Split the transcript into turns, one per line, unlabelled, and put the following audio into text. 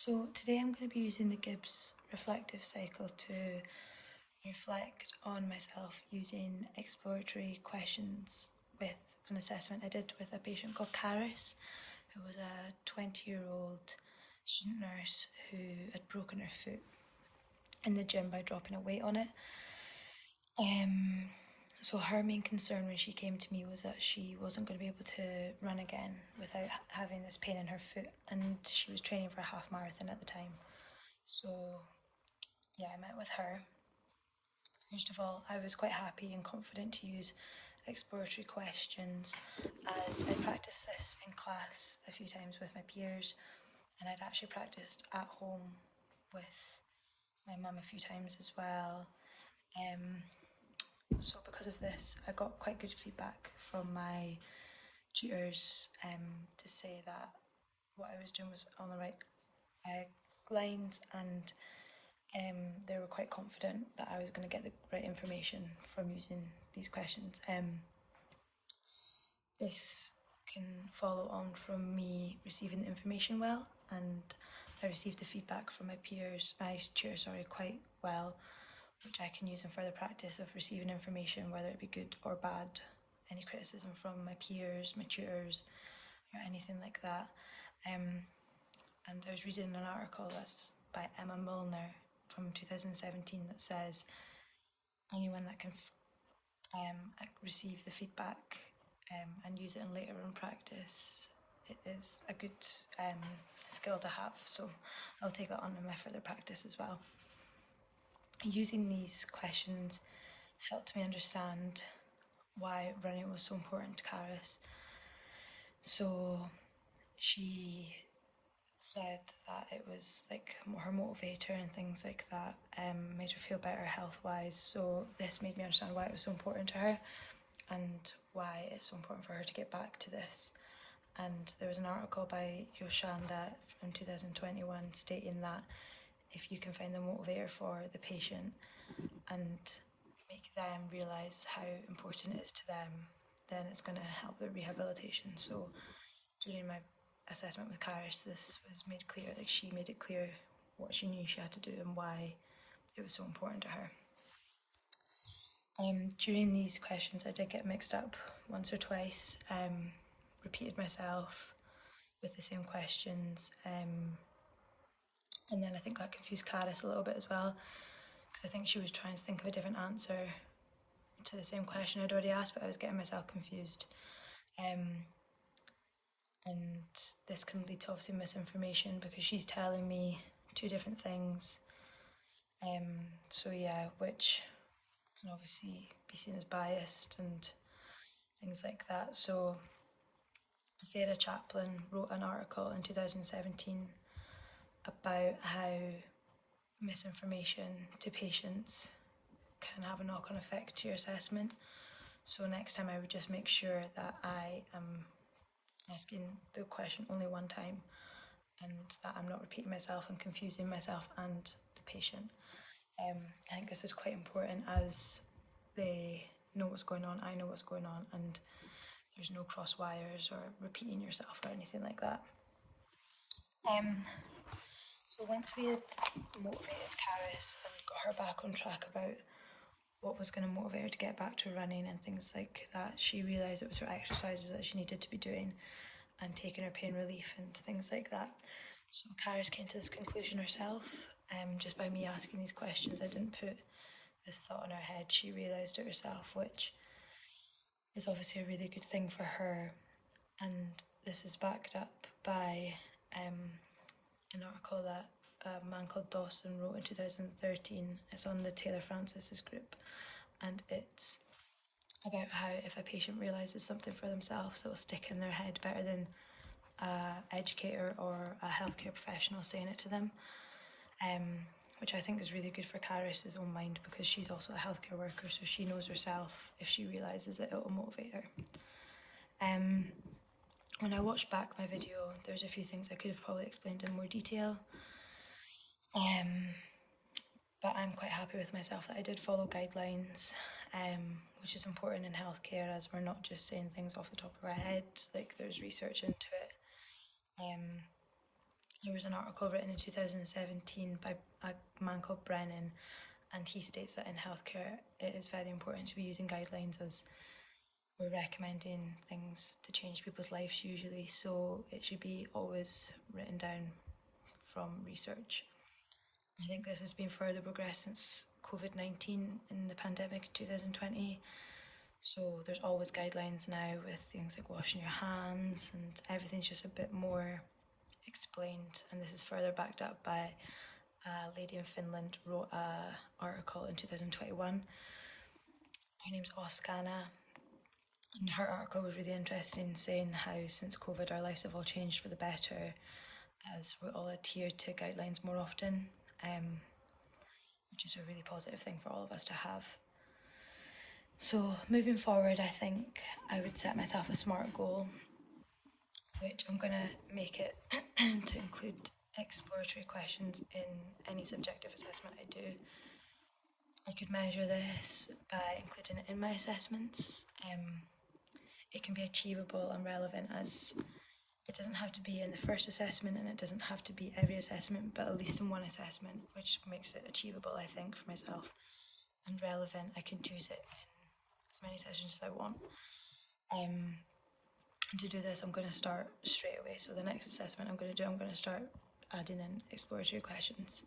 So today I'm going to be using the Gibbs reflective cycle to reflect on myself using exploratory questions with an assessment I did with a patient called Caris, who was a 20-year-old student nurse who had broken her foot in the gym by dropping a weight on it. So her main concern when she came to me was that she wasn't going to be able to run again without having this pain in her foot, and she was training for a half marathon at the time. So yeah, I met with her. First of all, I was quite happy and confident to use exploratory questions, as I practiced this in class a few times with my peers, and I'd actually practiced at home with my mum a few times as well. So because of this, I got quite good feedback from my tutors to say that what I was doing was on the right lines, and they were quite confident that I was going to get the right information from using these questions. This can follow on from me receiving the information well, and I received the feedback from my tutors, quite well, which I can use in further practice of receiving information, whether it be good or bad, any criticism from my peers, my tutors, or anything like that. And I was reading an article that's by Emma Milner from 2017 that says anyone that can receive the feedback and use it in later on practice, it is a good skill to have. So I'll take that on in my further practice as well. Using these questions helped me understand why running was so important to Caris. So she said that it was like her motivator and things like that, made her feel better health wise. So this made me understand why it was so important to her and why it's so important for her to get back to this. And there was an article by Yoshanda from 2021 stating that if you can find the motivator for the patient and make them realise how important it is to them, then it's going to help their rehabilitation. So during my assessment with Caris, this was made clear, like she made it clear what she knew she had to do and why it was so important to her. During these questions, I did get mixed up once or twice, repeated myself with the same questions, and then I think that confused Caris a little bit as well, because I think she was trying to think of a different answer to the same question I'd already asked, but I was getting myself confused. And this can lead to obviously misinformation because she's telling me two different things. So yeah, which can obviously be seen as biased and things like that. So Sarah Chaplin wrote an article in 2017 about how misinformation to patients can have a knock-on effect to your assessment. So next time I would just make sure that I am asking the question only one time and that I'm not repeating myself and confusing myself and the patient. I think this is quite important as they know what's going on, I know what's going on, and there's no cross wires or repeating yourself or anything like that. So once we had motivated Caris and got her back on track about what was going to motivate her to get back to running and things like that, she realised it was her exercises that she needed to be doing and taking her pain relief and things like that. So Caris came to this conclusion herself, just by me asking these questions. I didn't put this thought in her head. She realised it herself, which is obviously a really good thing for her. And this is backed up by an article that a man called Dawson wrote in 2013. It's on the Taylor Francis's group, and it's about how if a patient realises something for themselves, it will stick in their head better than an educator or a healthcare professional saying it to them, which I think is really good for Caris's own mind, because she's also a healthcare worker, so she knows herself if she realises it, it will motivate her. When I watched back my video, there's a few things I could have probably explained in more detail, but I'm quite happy with myself that I did follow guidelines, which is important in healthcare, as we're not just saying things off the top of our head, like there's research into it. There was an article written in 2017 by a man called Brennan, and he states that in healthcare it is very important to be using guidelines as we're recommending things to change people's lives usually, so it should be always written down from research. I think this has been further progressed since COVID-19 in the pandemic 2020. So there's always guidelines now with things like washing your hands, and everything's just a bit more explained. And this is further backed up by a lady in Finland wrote an article in 2021. Her name's Oskana, and her article was really interesting, saying how since COVID our lives have all changed for the better as we all adhere to guidelines more often, which is a really positive thing for all of us to have. So moving forward, I think I would set myself a SMART goal, which I'm going to make it to include exploratory questions in any subjective assessment I do. I could measure this by including it in my assessments. It can be achievable and relevant, as it doesn't have to be in the first assessment and it doesn't have to be every assessment, but at least in one assessment, which makes it achievable, I think, for myself, and relevant. I can choose it in as many sessions as I want. And to do this, I'm going to start straight away. So the next assessment I'm going to start adding in exploratory questions.